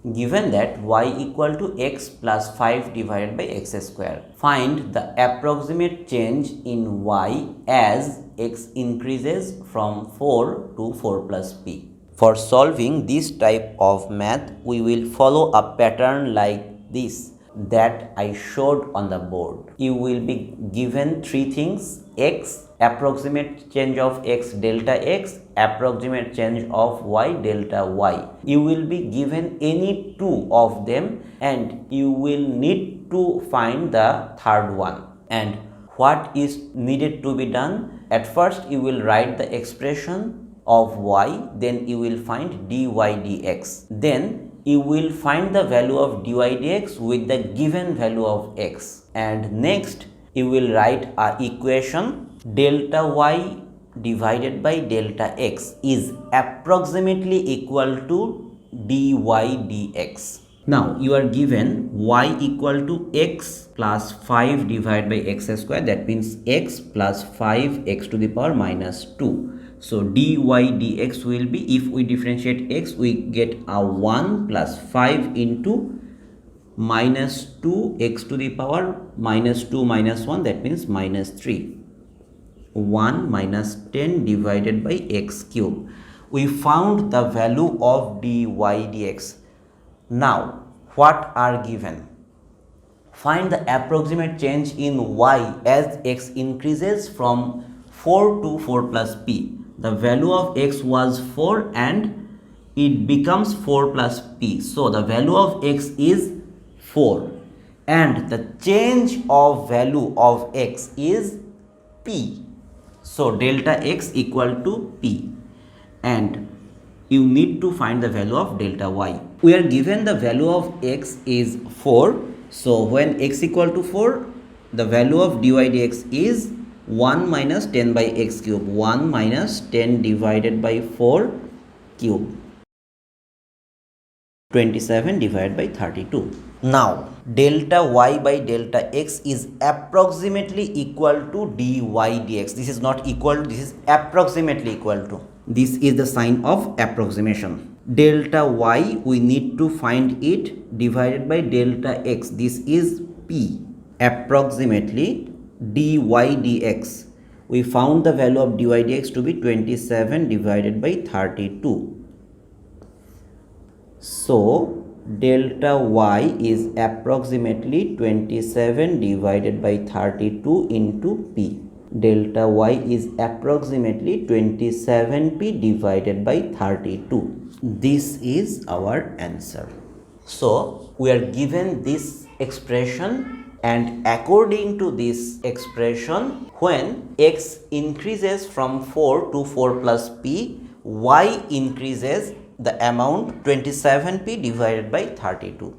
Given that y equal to x plus 5 divided by x square, find the approximate change in y as x increases from 4 to 4 plus p. For solving this type of math, we will follow a pattern like this that I showed on the board. You will be given three things: x, approximate change of x delta x, approximate change of y delta y. You will be given any two of them and you will need to find the third one. And what is needed to be done? At first you will write the expression of y, then you will find dy dx. Then you will find the value of dy dx with the given value of x, and next you will write a equation delta y divided by delta x is approximately equal to dy dx. Now you are given y equal to x plus 5 divided by x square, that means x plus 5x to the power minus 2. So dy dx will be, if we differentiate x, we get a 1 plus 5 into minus 2x to the power minus 2 minus 1, that means minus 3. 1 minus 10 divided by x cube. We found the value of dy dx. Now what are given? Find the approximate change in y as x increases from 4 to 4 plus p. The value of x was 4 and it becomes 4 plus p. So the value of x is 4 and the change of value of x is p. So delta x equal to p, and you need to find the value of delta y. We are given the value of x is 4. So when x equal to 4, the value of dy dx is 1 minus 10 by x cube. 1 minus 10 divided by 4 cube. 27 divided by 32. Now delta y by delta x is approximately equal to dy dx. This is not equal to, this is approximately equal to. This is the sign of approximation. Delta y, we need to find it divided by delta x. This is p. Approximately dy dx. We found the value of dy dx to be 27 divided by 32. So delta y is approximately 27 divided by 32 into p. Delta y is approximately 27p divided by 32. This is our answer. So we are given this expression, and according to this expression, when x increases from 4 to 4 plus p, y increases the amount 27p divided by 32.